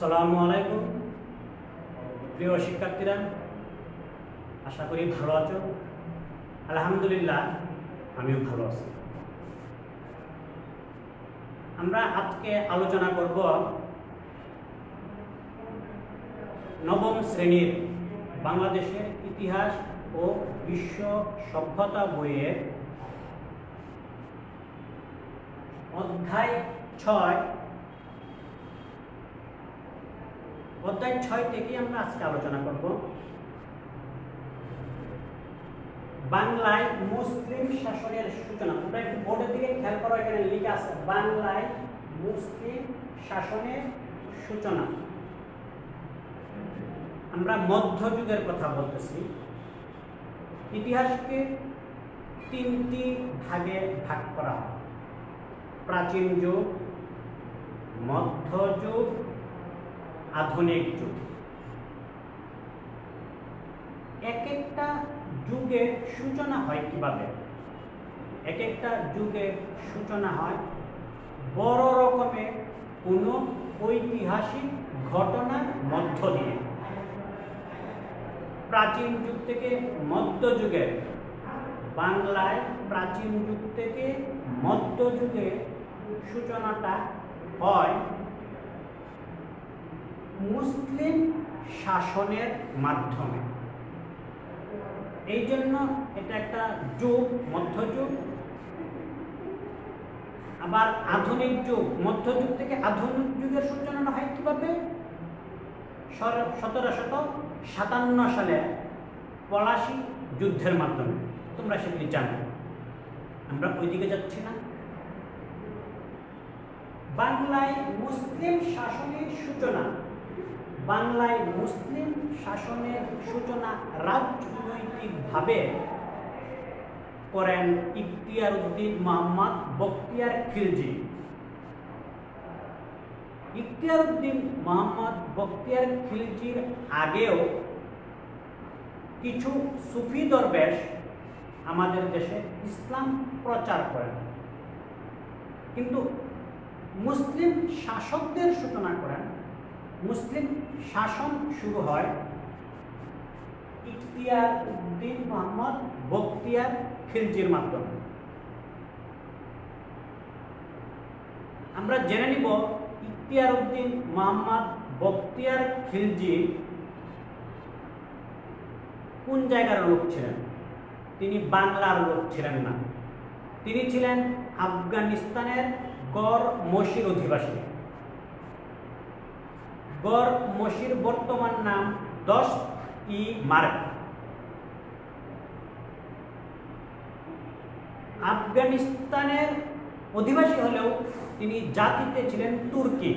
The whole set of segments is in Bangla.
আসসালামু আলাইকুম প্রিয় শিক্ষার্থীরা, আশা করি ভালো আছো। আলহামদুলিল্লাহ, আমিও ভালো আছি। আমরা আজকে আলোচনা করব নবম শ্রেণীর বাংলাদেশের ইতিহাস ও বিশ্ব সভ্যতা বইয়ের অধ্যায় 6 থেকে আমরা আজকে আলোচনা করব বাংলায় মুসলিম শাসনের সূচনা। তোমরা একটু বোর্ডের দিকে খেয়াল করো, এখানে লেখা আছে বাংলায় মুসলিম শাসনের সূচনা। আমরা মধ্যযুগের কথা বলতেছি। ইতিহাসকে 3টি ভাগে ভাগ করা হয়: প্রাচীন যুগ, মধ্যযুগ, আধুনিক যুগ। এক একটা যুগের সূচনা হয় কিভাবে? এক একটা যুগের সূচনা হয় বড় রকমের কোনো ঐতিহাসিক ঘটনার মধ্য দিয়ে। প্রাচীন যুগ থেকে মধ্যযুগের বাংলায় প্রাচীন যুগ থেকে মধ্যযুগের সূচনাটা হয় মুসলিম শাসনের মাধ্যমে। এই জন্য এটা একটা যুগ, মধ্যযুগ। আবার আধুনিক যুগ, মধ্যযুগ থেকে আধুনিক যুগের সূচনা হয় কিভাবে? 1757 সালে পলাশী যুদ্ধের মাধ্যমে। তোমরা সেগুলি জানো, আমরা ওইদিকে যাচ্ছি না। বাংলায় মুসলিম শাসনের সূচনা, বাংলায় মুসলিম শাসনের সূচনা রাজনৈতিকভাবে করেন ইখতিয়ার উদ্দিন মোহাম্মদ বখতিয়ার খিলজি। ইখতিয়ার উদ্দিন মোহাম্মদ বখতিয়ার খিলজির আগেও কিছু সুফি দরবেশ আমাদের দেশে ইসলাম প্রচার করেন, কিন্তু মুসলিম শাসকদের সূচনা করেন, মুসলিম শাসন শুরু হয় ইখতিয়ার উদ্দিন মোহাম্মদ বখতিয়ার খিলজির মাধ্যমে। আমরা জেনে নিব ইখতিয়ার উদ্দিন মোহাম্মদ বখতিয়ার খিলজি কোন জায়গার লোক ছিলেন। তিনি বাংলার লোক ছিলেন না, তিনি ছিলেন আফগানিস্তানের গড় মসির অধিবাসী। গড় মসির বর্তমান নাম দশত-ই-মার্গ। আফগানিস্তানের অধিবাসী হলেও তিনি জাতিতে ছিলেন তুর্কি।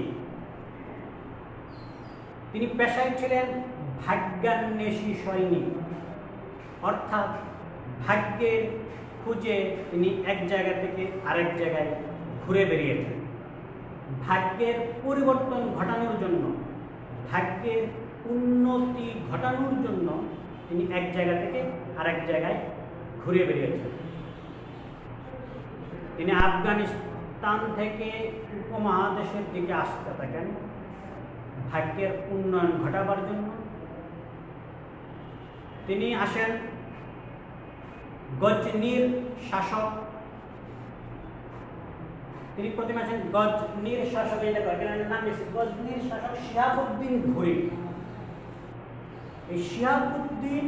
তিনি পেশায় ছিলেন ভাগ্যান্বেষী সৈনিক, অর্থাৎ ভাগ্যের খুঁজে তিনি এক জায়গা থেকে আরেক জায়গায় ঘুরে বেরিয়েছেন। ভাগ্যের পরিবর্তন ঘটানোর জন্য, ভাগ্যের উন্নতি ঘটানোর জন্য তিনি এক জায়গা থেকে আরেক জায়গায় ঘুরে বেরিয়েছেন। তিনি আফগানিস্তান থেকে উপমহাদেশের দিকে আসতে থাকেন ভাগ্যের উন্নয়ন ঘটাবার জন্য। তিনি আসেন গজনির শাসক, তিনি প্রথমে আসেন গজনির শাসক, নাম গজনির শাসক শিহাবুদ্দিন ঘুরি। এই শিহাবুদ্দিন,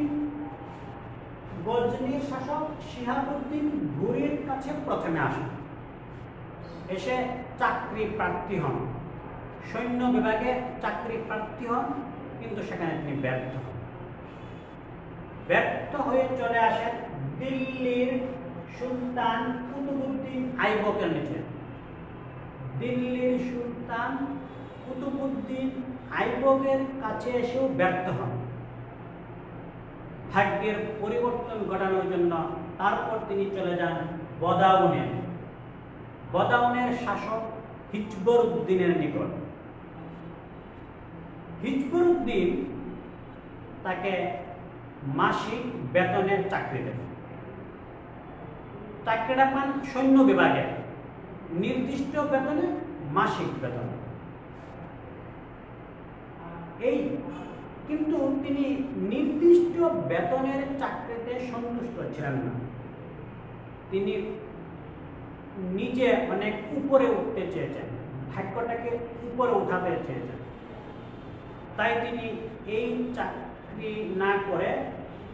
গজনির শাসক শিহাবুদ্দিন ঘুরির কাছে প্রথমে আসেন, এসে চাকরি প্রার্থী হন, সৈন্য বিভাগে চাকরি প্রার্থী হন, কিন্তু সেখানে তিনি ব্যর্থ হন। ব্যর্থ হয়ে চলে আসেন দিল্লির সুলতান কুতুবউদ্দিন আইবকের নিচে। দিল্লির সুলতান কুতুবউদ্দিন আইবকের কাছে এসেও ব্যর্থ হন। ভাগ্যের পরিবর্তন ঘটানোর জন্য তারপর তিনি চলে যান বদাউনে। বদাউনের শাসক হিজবরউদ্দিনের নিকট। হিজবরউদ্দিন তাকে মাসিক বেতনের চাকরি দেন। চাকরিটা পান সৈন্য বিভাগে, নির্দিষ্ট বেতনে, মাসিক বেতন। এই কিন্তু তিনি নির্দিষ্ট বেতনের চাকরিতে সন্তুষ্ট ছিলেন না। তিনি নিজে অনেক উপরে উঠতে চেয়েছেন, ভাগ্যটাকে উপরে উঠাতে চেয়েছেন। তাই তিনি এই চাকরি না করে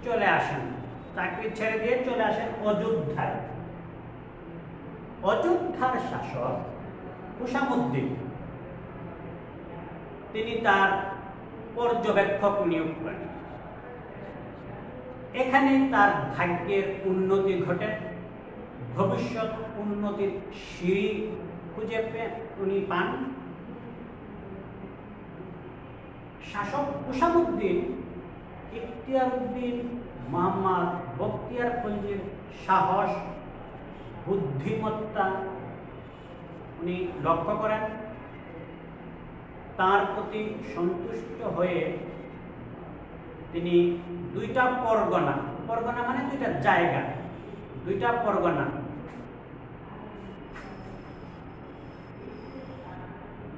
চলে আসেন, চাকরি ছেড়ে দিয়ে চলে আসেন অযোধ্যায়। অযোধ্যার শাসক হুসামুদ্দিন তিনি তার পর্যবেক্ষক নিয়োগ করেন। এখানে তার ভাগ্যের উন্নতি ঘটে, ভবিষ্যৎ উন্নতির সিঁড়ি খুঁজে উনি পান। শাসক হুসামুদ্দিন ইখতিয়ার উদ্দিন মোহাম্মদ বখতিয়ার খলজির সাহস, বুদ্ধিমত্তা উনি লক্ষ্য করেন। তার প্রতি সন্তুষ্ট হয়ে তিনি দুইটা পরগনা, পরগনা মানে দুইটা জায়গা, দুইটা পরগনা,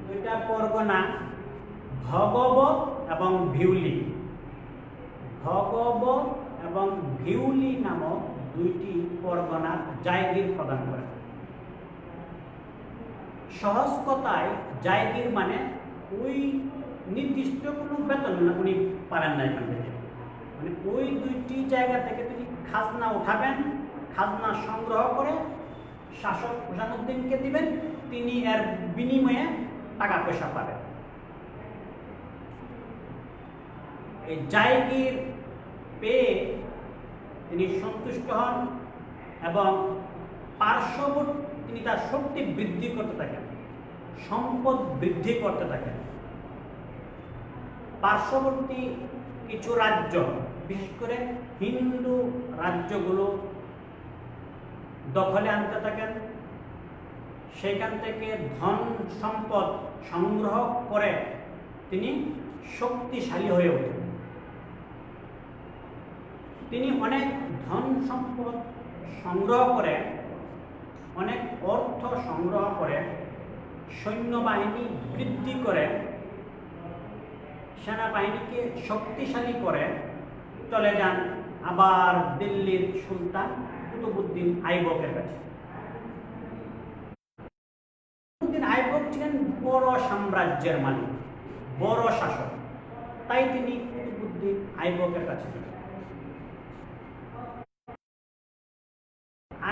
দুইটা পরগনা ভগব এবং ভিউলি, ভগব এবং ভিউলি নামক দুইটি পরগনা জায়গির প্রদান করেন। সহজ কথায় জায়গির মানে ওই নির্দিষ্ট কোনো বেতন না উনি পারেন না এখান থেকে, মানে ওই দুইটি জায়গা থেকে তিনি খাজনা উঠাবেন, খাজনা সংগ্রহ করে শাসক হুসামুদ্দিনকে দিবেন, তিনি এর বিনিময়ে টাকা পয়সা পাবেন। এই জায়গির পেয়ে তিনি সন্তুষ্ট হন এবং পার্শ্ববর্তী তিনি তার শক্তি বৃদ্ধি করতে থাকেন, সম্পদ বৃদ্ধি করতে থাকেন। পার্শ্ববর্তী কিছু রাজ্য, বিশেষ করে হিন্দু রাজ্যগুলো দখলে আনতে থাকেন। সেখান থেকে ধন সম্পদ সংগ্রহ করে তিনি শক্তিশালী হয়ে ওঠেন। তিনি অনেক ধন সম্পদ সংগ্রহ করে, অনেক অর্থ সংগ্রহ করে, সৈন্যবাহিনী বৃদ্ধি করে, সেনাবাহিনীকে শক্তিশালী করে চলে যান আবার দিল্লির সুলতান কুতুবউদ্দিন আইবকের কাছে। কুতুবউদ্দিন আইবক ছিলেন বড় সাম্রাজ্যের মালিক, বড় শাসক, তাই তিনি কুতুবউদ্দিন আইবকের কাছে গেলেন।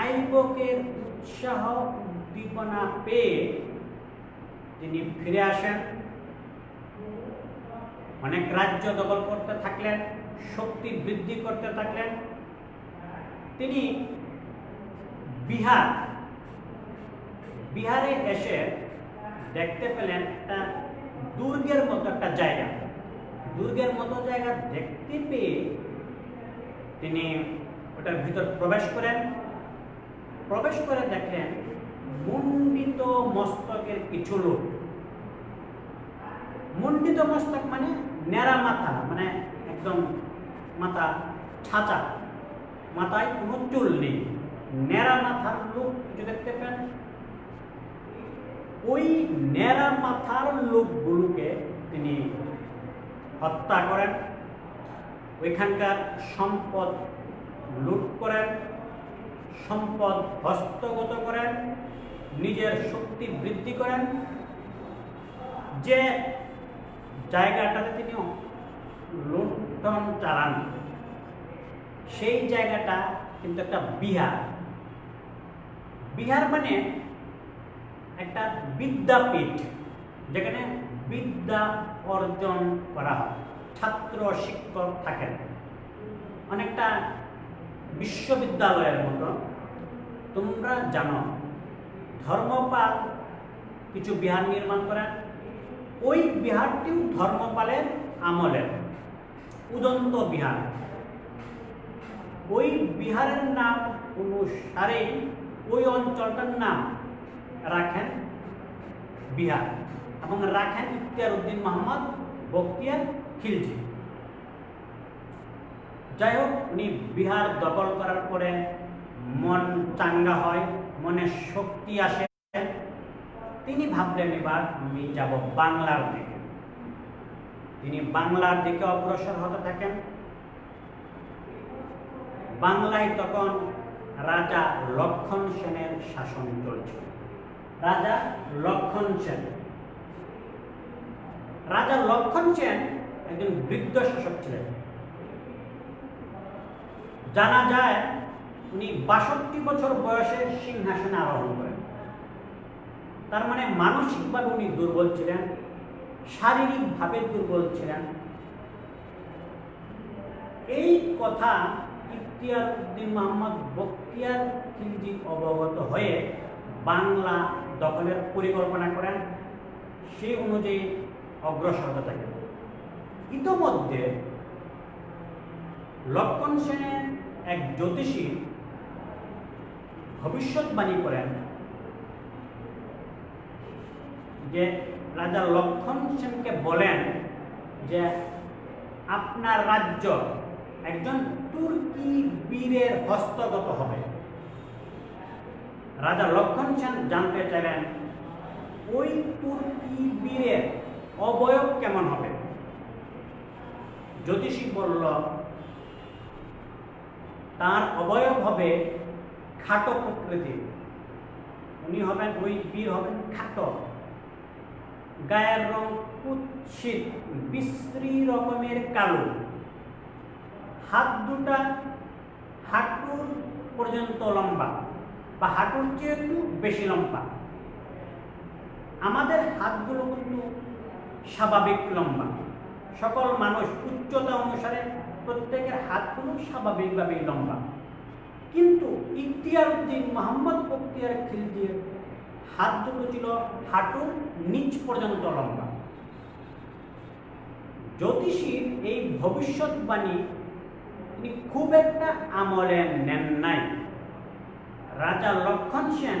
আইবকের উৎসাহ উদ্দীপনা পেয়ে তিনি ফিরে আসেন, অনেক রাজ্য দখল করতে থাকলেন, শক্তি বৃদ্ধি করতে থাকলেন। তিনি বিহারে এসে দেখতে পেলেন একটা দুর্গের মতো একটা জায়গা, দুর্গের মতো জায়গা দেখতে পেয়ে তিনি ওটার ভিতর প্রবেশ করেন। প্রবেশ করে দেখলেন মুন্ডিত মস্তকের কিছু লোক, মুন্ডিত মস্তক মানে ন্যাড়া মাথা, মানে একদম মাথা ছাঁচা, মাথায় কোনো চুল নেই, ন্যাড়া মাথার লোক কিছু দেখতে পেন। ওই ন্যাড়া মাথার লোকগুলোকে তিনি হত্যা করেন, ওইখানকার সম্পদ লুট করেন, সম্পদ হস্তগত করেন, নিজের শক্তি বৃদ্ধি করেন। যে জায়গাটাতে তিনি লুণ্ঠন চালান সেই জায়গাটা কিন্তু একটা বিহার। বিহার মানে একটা বিদ্যাপীঠ, যেখানে বিদ্যা অর্জন করা হয়, ছাত্র শিক্ষক থাকেন, অনেকটা বিশ্ববিদ্যালয়ের মতো। তোমরা জানো ধর্মপাল কিছু বিহার নির্মাণ করেন, ওই বিহারটিও ধর্মপালের আমলের উদন্ত বিহার। ওই বিহারের নাম অনুসারেই ওই অঞ্চলটার নাম রাখেন বিহার এবং রাখেন ইখতিয়ার উদ্দিন মোহাম্মদ বখতিয়ার খিলজি। যাই হোক, উনি বিহার দখল করার পরে মন চাঙ্গা হয়, মনে শক্তি আসে। তিনি ভাবলেন এবার আমি যাব বাংলার দিকে। তিনি বাংলার দিকে অগ্রসর হতে থাকেন। বাংলায় তখন রাজা লক্ষণ সেনের শাসন চলছিল। রাজা লক্ষণ সেন একজন বৃদ্ধ শাসক ছিলেন। জানা যায় উনি 62 বছর বয়সে সিংহাসনে আরোহণ করেন। তার মানে মানসিকভাবে উনি দুর্বল ছিলেন, শারীরিকভাবে দুর্বল ছিলেন। এই কথা ইখতিয়ার উদ্দিন মোহাম্মদ বখতিয়ার খিলজি অবগত হয়ে বাংলা দখলের পরিকল্পনা করেন। সেই অনুযায়ী অগ্রসর হতে থাকেন। ইতোমধ্যে লক্ষণ সেনের এক জ্যোতিষী ভবিষ্যৎবাণী করেন যে রাজা লক্ষণ সেনকে বলেন যে আপনার রাজ্য একজন তুর্কি বীরের হস্তগত হবে। রাজা লক্ষণ সেন জানতে চাইলেন ওই তুর্কি বীরের অবয়ব কেমন হবে। জ্যোতিষী বলল তার অবয়ব হবে খাটো প্রকৃতির। উনি হবেন, ওই বীর হবেন খাটো, গায়ের রং কুৎসিত বিশ্রী রকমের কালো, হাত দুটা হাঁটুর পর্যন্ত লম্বা বা হাঁটুর চেয়ে একটু বেশি লম্বা। আমাদের হাতগুলো কিন্তু স্বাভাবিক লম্বা। সকল মানুষ উচ্চতা অনুসারে প্রত্যেকের হাতগুলো স্বাভাবিকভাবেই লম্বা, কিন্তু ইখতিয়ার উদ্দিন মোহাম্মদ বখতিয়ার খিলজির হাত দুটো ছিল হাঁটুর নিচ পর্যন্ত লম্বা। জ্যোতিষীর এই ভবিষ্যৎবাণী তিনি খুব একটা আমলে নেন নাই। রাজা লক্ষণ সেন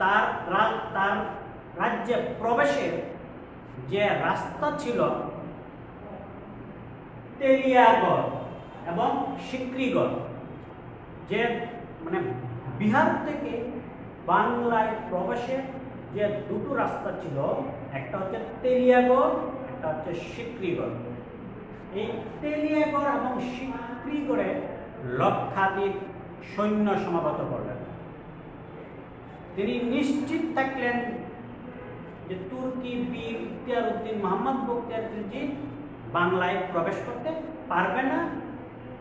তার রাজ্যে প্রবেশের যে রাস্তা ছিল তেলিয়াগড় এবং সিকরিগড়, যে মানে বিহার থেকে বাংলায় প্রবেশের যে দুটো রাস্তা ছিল, একটা হচ্ছে তেলিয়াগড়, একটা হচ্ছে সিকরিগড়। এই তেলিয়াগড় এবং সিকরিগড়ে লক্ষাধিক সৈন্য সমাগত করলেন। তিনি নিশ্চিত থাকলেন যে তুর্কি বীর ইখতিয়ার উদ্দিন মোহাম্মদ বখতিয়ার খিলজি বাংলায় প্রবেশ করতে পারবে না,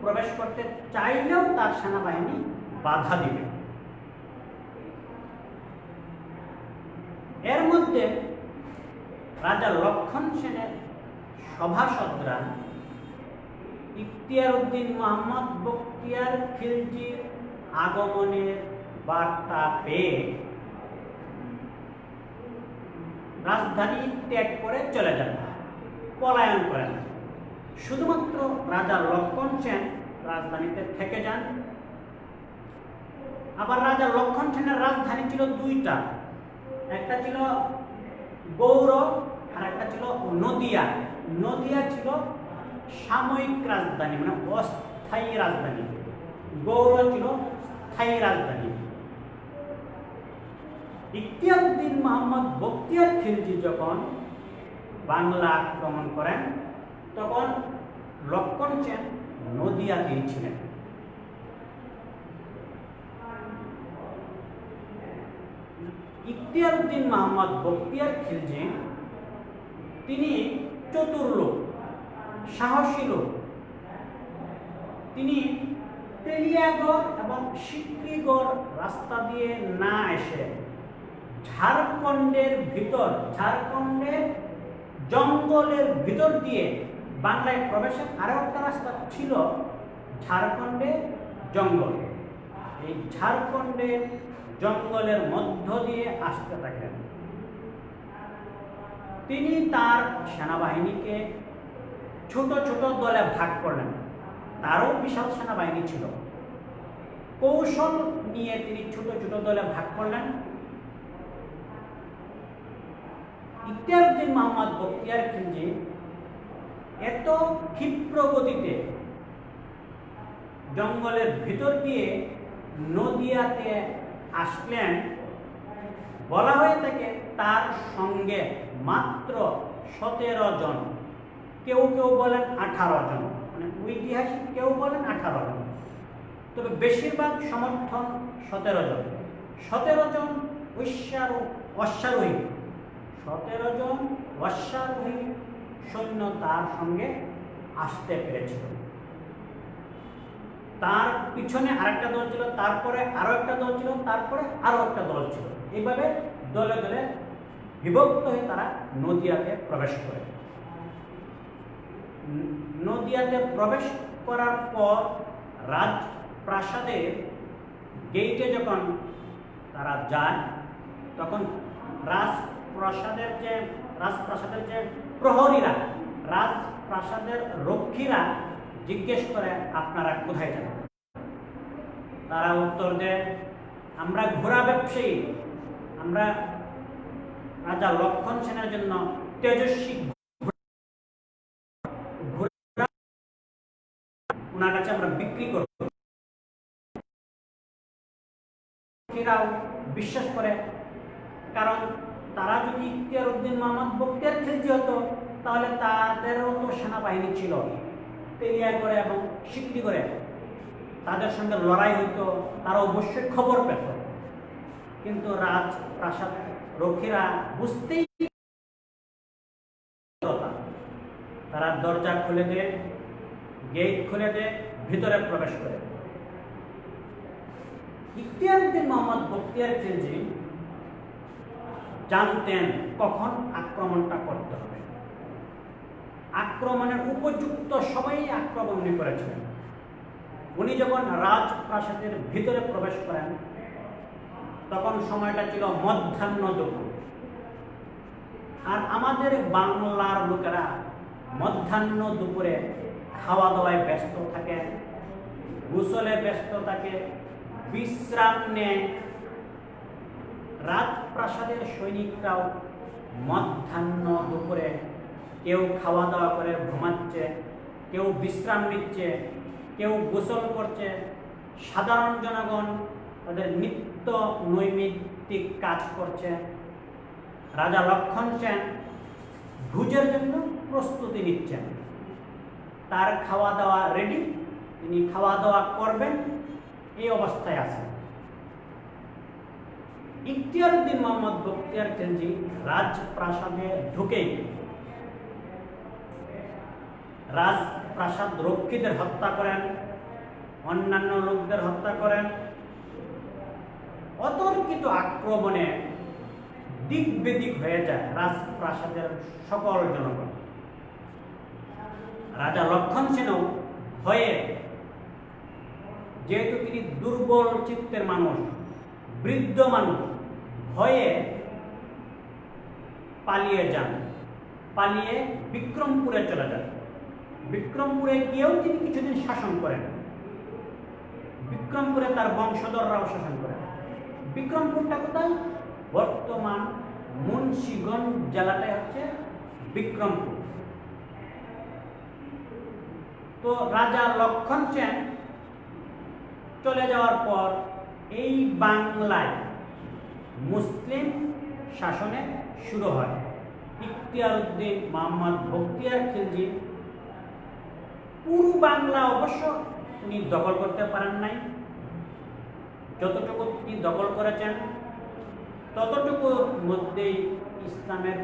প্রবেশ করতে চাইলেও তার সেনাবাহিনী বাধা দিবে। এর মধ্যে রাজা লক্ষণ সেনের সভাসদরা ইখতিয়ার উদ্দিন মোহাম্মদ বখতিয়ার খিলজির আগমনের বার্তা পেয়ে রাজধানী ত্যাগ করে চলে যান, পলায়ন করেন। শুধুমাত্র রাজা লক্ষণ সেন রাজধানীতে থেকে যান। আবার রাজা লক্ষণ সেনের রাজধানী ছিল দুইটা, একটা ছিল গৌড় আর একটা ছিল নদিয়া। নদিয়া ছিল সাময়িক রাজধানী, মানে অস্থায়ী রাজধানী। গৌড় ছিল স্থায়ী রাজধানী। ইখতিয়ার উদ্দিন মোহাম্মদ বখতিয়ার খিলজি যখন বাংলা আক্রমণ করেন তখন লক্ষণ সেন নদিয়াতেই ছিলেন। ইখতিয়ার উদ্দিন মোহাম্মদ বখতিয়ার খিলজি তিনি চতুর লোক, সাহসী লোক। তিনি তেলিয়াগড় এবং সিকরিগড় রাস্তা দিয়ে না এসে ঝাড়খণ্ডের জঙ্গলের ভিতর দিয়ে বাংলায় প্রবেশের আরো একটা রাস্তা ছিল ঝাড়খণ্ডে জঙ্গল। এই ঝাড়খণ্ডের জঙ্গলের মধ্য দিয়ে আসতে থাকেন। তিনি তার সেনাবাহিনীকে ছোট ছোট দলে ভাগ করলেন। তারও বিশাল সেনাবাহিনী ছিল। কৌশল নিয়ে তিনি ছোট ছোট দলে ভাগ করলেন। ইখতিয়ার উদ্দিন মোহাম্মদ বখতিয়ার খিলজি এত ক্ষিপ্র গতিতে জঙ্গলের ভিতর দিয়ে নদিয়াতে আসলেন বলা হয়ে থাকে তার সঙ্গে মাত্র 17 জন, কেউ কেউ বলেন 18 জন, মানে ঐতিহাসিক কেউ বলেন 18 জন, তবে বেশিরভাগ সমর্থন 17 জন। 17 জন অশ্বারোহী 17 জন অশ্বারোহী সৈন্য তার সঙ্গে আসতে পেরেছিল। তার পিছনে আরেকটা দল ছিল, তারপরে আরো একটা দল ছিল, তারপরে আরো একটা দল ছিল। এইভাবে দলে দলে বিভক্ত হয়ে তারা নদিয়াতে প্রবেশ করে। নদিয়াতে প্রবেশ করার পর রাজপ্রাসাদের গেইটে যখন তারা যায়, তখন রাজপ্রাসাদের যে প্রহরীরা, রাজপ্রাসাদের রক্ষীরা জিজ্ঞেস করে আপনারা কোথায় যান? তারা উত্তর দেয় আমরা ঘোড়া ব্যবসায়ী, আমরা রাজা লক্ষণ সেনের জন্য তেজস্বী ঘোড়া ওনার কাছে আমরা বিক্রি করব। রক্ষীরাও বিশ্বাস করে, কারণ তারা যদি ইখতিয়ার উদ্দিন মোহাম্মদ বখতিয়ার খিলজি হতো তাহলে তাদেরও তো সেনাবাহিনী ছিল, তেলিয়া করে এবং সিকরি করে তাদের সঙ্গে লড়াই হইতো, তারা অবশ্যই খবর পেত। কিন্তু রাজপ্রাসাদ রক্ষীরা বুঝতেই, তারা দরজা খুলে দেয়, গেট খুলে দেয়, ভিতরে প্রবেশ করে। ইখতিয়ার উদ্দিন মোহাম্মদ বখতিয়ার খিলজি জানতেন কখন আক্রমণটা করতে হবে। আক্রমণের উপযুক্ত সময়ে আক্রমণ উনি করেছিলেন। উনি যখন রাজপ্রাসাদের ভিতরে প্রবেশ করেন তখন সময়টা ছিল মধ্যাহ্ন দুপুর। আর আমাদের বাংলার লোকেরা মধ্যাহ্ন দুপুরে খাওয়া দাওয়ায় ব্যস্ত থাকে, গোসলে ব্যস্ত থাকে, বিশ্রাম নেয়। রাজপ্রাসাদের সৈনিকরাও মধ্যাহ্ন দুপুরে কেউ খাওয়া দাওয়া করে ঘুমাচ্ছে, কেউ বিশ্রাম নিচ্ছে, কেউ গোসল করছে। সাধারণ জনগণ তাদের নিত্য নৈমিত্তিক কাজ করছে। রাজা লক্ষণ সেন ভোজের জন্য প্রস্তুতি নিচ্ছেন, তার খাওয়া দাওয়া রেডি, তিনি খাওয়া দাওয়া করবেন, এই অবস্থায় আছেন। ইখতিয়ার উদ্দিন মোহাম্মদ বখতিয়ার খিলজি রাজপ্রাসাদে ঢুকেই রাজপ্রাসাদ রক্ষীদের হত্যা করেন, অন্যান্য লোকদের হত্যা করেন। অতর্কিত আক্রমণে দিক বেদিক হয়ে যায় রাজপ্রাসাদের সকল জনগণ। রাজা লক্ষণ সেনও ভয়ে, যেহেতু তিনি দুর্বল চিত্তের মানুষ, বৃদ্ধ মানুষ, ভয়ে পালিয়ে যান, পালিয়ে বিক্রমপুরে চলে যান। বিক্রমপুরে গিয়েও তিনি কিছুদিন শাসন করেন। বিক্রমপুরে তার বংশধররাও শাসন করেন। বিক্রমপুরটা কোথায়? বর্তমান মুন্সিগঞ্জ জেলাটাই হচ্ছে বিক্রমপুর। তো রাজা লক্ষণ সেন চলে যাওয়ার পর এই বাংলায় মুসলিম শাসনে শুরু হয়। ইখতিয়ার উদ্দিন মোহাম্মদ বখতিয়ার খিলজি পুরো বাংলা অবশ্য তিনি দখল করতে পারেন নাই। যতটুকু তিনি দখল করেছেন ততটুকুর মধ্যেই ইসলামের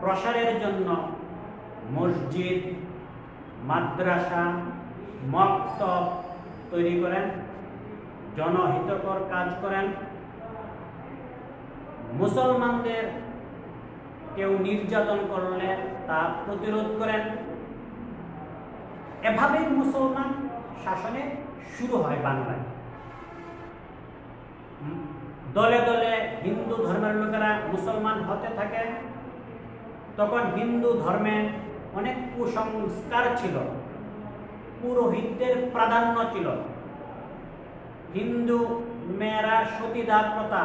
প্রসারের জন্য মসজিদ, মাদ্রাসা, মক্তব তৈরি করেন, জনহিতকর কাজ করেন। মুসলমানদের কেউ নির্যাতন করলে তা প্রতিরোধ করেন। এভাবেই মুসলমান শাসনে শুরু হয় বাংলায়। দলে দলে হিন্দু ধর্মের লোকেরা মুসলমান হতে থাকে। তখন হিন্দু ধর্মে অনেক কুসংস্কার ছিল, পুরোহিতদের প্রাধান্য ছিল। হিন্দু মেয়েরা সতীদাহ প্রথা,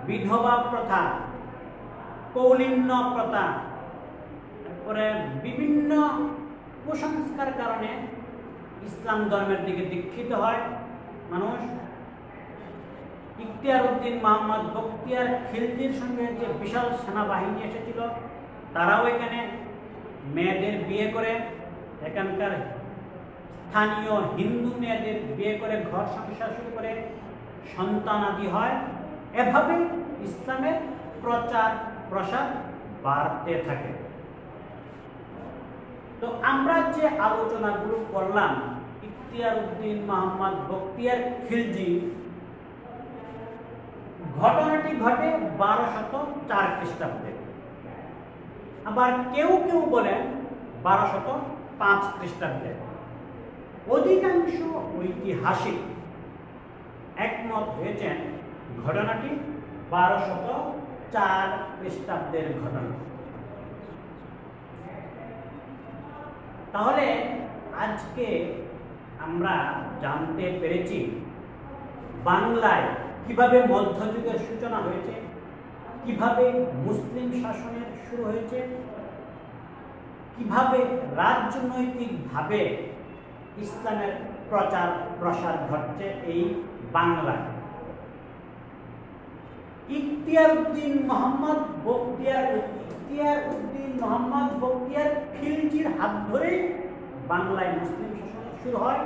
বিধবা প্রথা, কৌলিন্য প্রথা, তারপরে বিভিন্ন কুসংস্কার কারণে ইসলাম ধর্মের দিকে দীক্ষিত হয় মানুষ। ইখতিয়ার উদ্দিন মোহাম্মদ বখতিয়ার খিলজির সঙ্গে যে বিশাল সেনাবাহিনী এসেছিল, তারাও এখানে মেয়েদের বিয়ে করে, এখানকার স্থানীয় হিন্দু মেয়েদের বিয়ে করে ঘর সংসার শুরু করে, সন্তান আদি হয়। এভাবে ইসলামের প্রচার প্রসার বাড়তে থাকে। তো আমরা যে আলোচনাগুলো করলাম, ইখতিয়ার উদ্দিন মোহাম্মদ বখতিয়ার খিলজি, ঘটনাটি ঘটে 1204 খ্রিস্টাব্দে। আবার কেউ কেউ বলেন 1205 খ্রিস্টাব্দে। অধিকাংশ ঐতিহাসিক একমত হয়েছেন ঘটনাটি 1204 খ্রিস্টাব্দের ঘটনা। তাহলে আজকে আমরা জানতে পেরেছি বাংলায় কিভাবে মধ্যযুগের সূচনা হয়েছে, কিভাবে মুসলিম শাসনের শুরু হয়েছে, কিভাবে রাজনৈতিকভাবে ইসলামের প্রচার প্রসার ঘটছে এই বাংলায়। ইখতিয়ার উদ্দিন মোহাম্মদ বখতিয়ার খিলজির হাত ধরে বাংলায় মুসলিম শাসন শুরু হয়।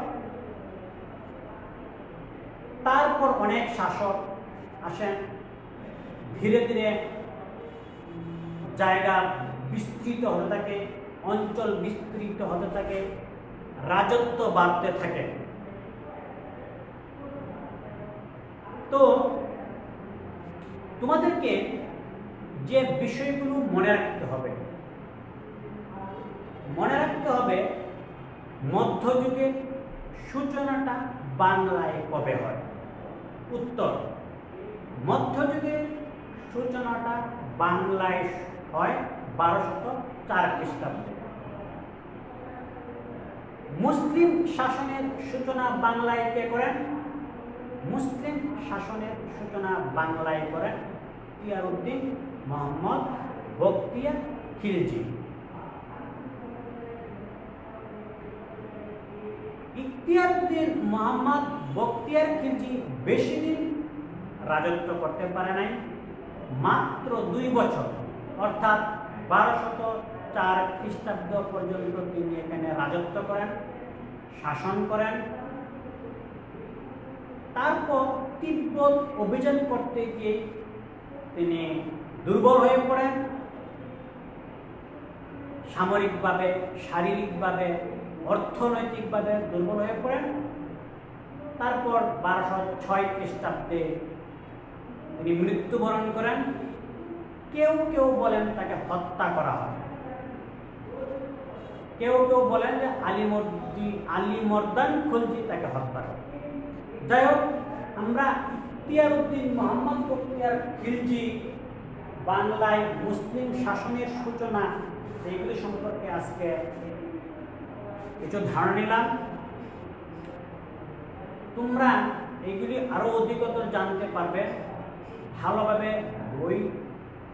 তারপর অনেক শাসক আসেন, ধীরে ধীরে জায়গা বিস্তৃত হতে থাকে, অঞ্চল বিস্তৃত হতে থাকে, রাজত্ব বাড়তে থাকে। তো তোমাদেরকে যে বিষয়গুলো মনে রাখতে হবে, মধ্যযুগের সূচনাটা বাংলায় কবে হয়? উত্তর: মধ্যযুগের সূচনাটা বাংলায় হয় 1204 খ্রিস্টাব্দে। মুসলিম শাসনের সূচনা বাংলায় কে করেন? মুসলিম শাসনের সূচনা বাংলায় করেন ইখতিয়ার উদ্দিন মোহাম্মদ বখতিয়ার খিলজি। ইখতিয়ার উদ্দিন মোহাম্মদ বখতিয়ার খিলজি বেশি দিন রাজত্ব করতে পারে নাই, মাত্র 2 বছর, অর্থাৎ 1204 খ্রিস্টাব্দ পর্যন্ত তিনি এখানে রাজত্ব করেন, শাসন করেন। তারপর তিব্বত অভিযান করতে গিয়ে তিনি দুর্বল হয়ে পড়েন, সামরিকভাবে, শারীরিকভাবে, অর্থনৈতিকভাবে দুর্বল হয়ে পড়েন। তারপর 1206 খ্রিস্টাব্দে তিনি মৃত্যুবরণ করেন। কেউ কেউ বলেন তাকে হত্যা করা হয়, কেউ কেউ বলেন যে আলীবর্দী খিলজি তাকে হত্যা করে। যাই হোক, আমরা ইখতিয়ার উদ্দিন মোহাম্মদ বখতিয়ার খিলজি বাংলায় মুসলিম শাসনের সূচনা, এইগুলি সম্পর্কে আজকে কিছু ধারণা নিলাম। তোমরা এইগুলি আরো অধিকতর জানতে পারবে, ভালোভাবে বই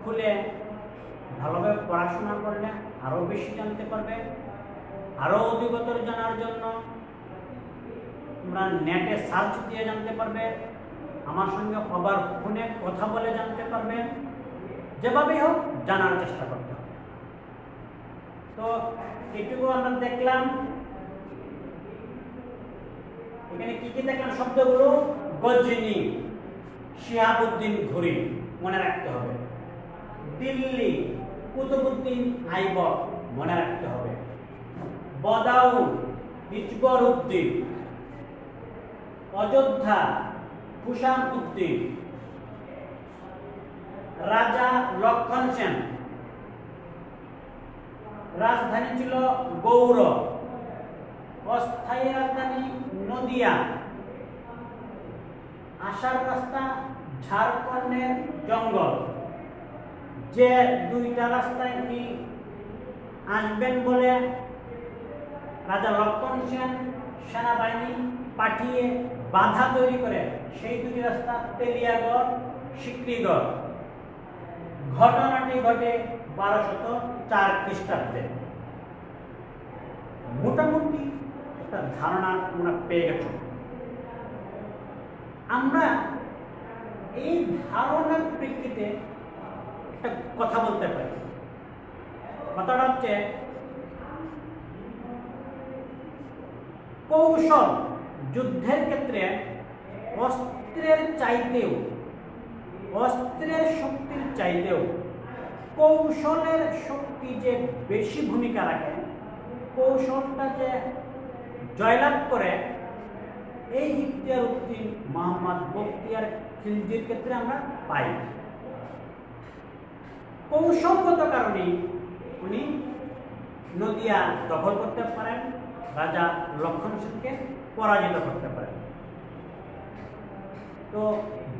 খুলে ভালোভাবে পড়াশোনা করলে আরো বেশি জানতে পারবে। আরো অধিকতর জানার জন্য তোমরা নেটে সার্চ দিয়ে জানতে পারবে, আমার সঙ্গে আবার ফোনে কথা বলে জানতে পারবে। যেভাবেই হোক জানার চেষ্টা করতে হবে। তো এটুকু আমরা দেখলাম। এখানে কি কি দেখলাম? শব্দগুলো: গজনি, শিহাবুদ্দিন ঘুরি, মনে রাখতে হবে। দিল্লি, কুতুবউদ্দিন আইবক, মনে রাখতে হবে। বদাউন, ইজবর উদ্দিন। অযোধ্যা, হুসাম উদ্দিন। রাজা লক্ষণ সেন, রাজধানী ছিল গৌড়। অস্থায়ী রাজধানী নদিয়া। আসার রাস্তা ঝাড়খণ্ডের জঙ্গল। যে 2টা রাস্তায় তিনি আসবেন বলে রাজা লক্ষণ সেন সেনাবাহিনী পাঠিয়ে বাধা তৈরি করে, সেই 2টি রাস্তা তেলিয়াগড়, সিকরিগড়। ঘটনাটি ঘটে 1204 খ্রিস্টাব্দে। মোটামুটি একটা ধারণা তোমরা পেয়ে গেছো। আমরা এই ধারণার প্রেক্ষিতে একটা কথা বলতে পারি। কথাটা হচ্ছে কৌশল যুদ্ধের ক্ষেত্রে অস্ত্রের চাইতেও, অস্ত্রের শক্তির চাইতেও কৌশলের শক্তি যে বেশি ভূমিকা রাখে, কৌশলটা যে জয়লাভ করে, এই ইখতিয়ার উদ্দিন মোহাম্মদ বখতিয়ার খিলজির ক্ষেত্রে আমরা পাই। কৌশলগত কারণে উনি নদিয়া দখল করতে পারেন, রাজা লক্ষণ সেনকে পরাজিত করতে পারেন। তো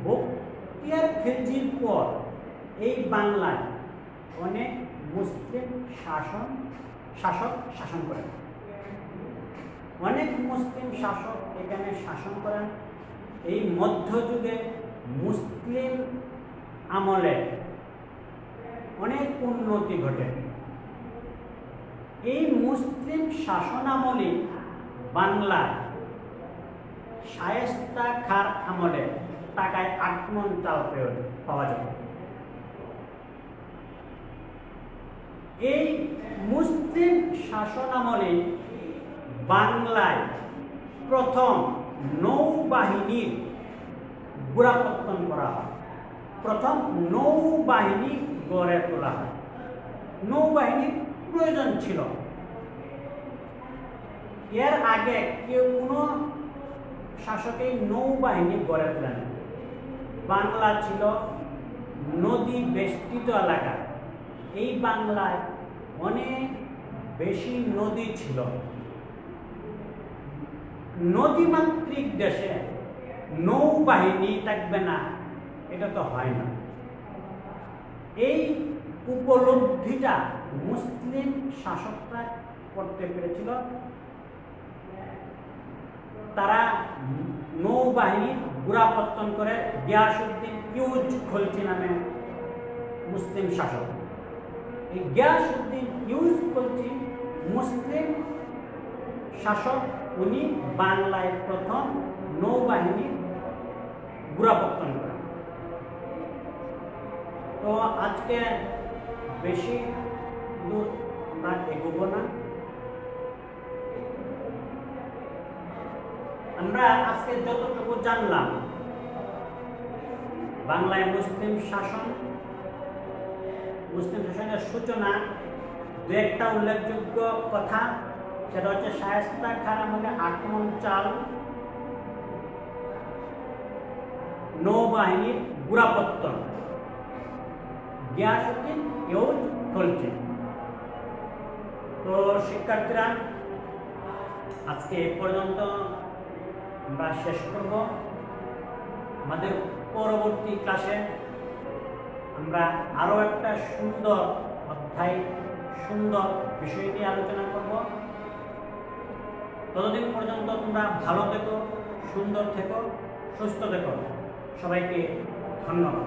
বখতিয়ার খিলজির পর এই বাংলায় অনেক মুসলিম শাসক শাসন করেন। অনেক মুসলিম শাসক এখানে শাসন করেন। এই মধ্যযুগে মুসলিম আমলে অনেক উন্নতি ঘটে। এই মুসলিম শাসন আমলে বাংলায় শায়েস্তা খাঁর আমলে টাকায় ৮ মণ চাল পাওয়া যায়। এই মুসলিম শাসন আমলে বাংলায় প্রথম নৌবাহিনীর গোড়াপত্তন করা হয়। প্রথম নৌবাহিনী গড়ে তোলা হয়। নৌবাহিনীর প্রয়োজন ছিল। এর আগে কেউ কোনো শাসকেই নৌবাহিনী গড়ে তোলেন। বাংলা ছিল নদী বেষ্টিত এলাকা। এই বাংলায় অনেক বেশি নদী ছিল। নদীমাতৃক দেশে নৌবাহিনী থাকবে না, এটা তো হয় না। এই উপলব্ধিটা মুসলিম শাসকরা করতে পেরেছিল। তারা নৌবাহিনীর গোড়াপত্তন করে গিয়াসউদ্দিন ইউজ খলজি নামে মুসলিম শাসক। এই গিয়াসউদ্দিন ইউজ খলজি মুসলিম শাসক। উনি বাংলায় প্রথম নৌবাহিনীর গোড়াপত্তন করেন। তো আজকে বেশি দূর আমরা এগোবো না। আমরা আজকে যতটুকু জানলাম বাংলায় মুসলিম শাসনের সূচনা, দু একটা উল্লেখযোগ্য কথা, সেটা হচ্ছে শায়েস্তা খাঁর আমলে ৮ মণ চাল, নৌবাহিনীর গোড়াপত্তন, গিয়াসউদ্দিন ইউজ খলজি। তো শিক্ষার্থীরা, আজকে এ পর্যন্ত আমরা শেষ করব। আমাদের পরবর্তী ক্লাসে আমরা আরো একটা সুন্দর অধ্যায়, সুন্দর বিষয় নিয়ে আলোচনা করব। ততদিন পর্যন্ত তোমরা ভালো থেকো, সুন্দর থেকো, সুস্থ থেকো। সবাইকে ধন্যবাদ।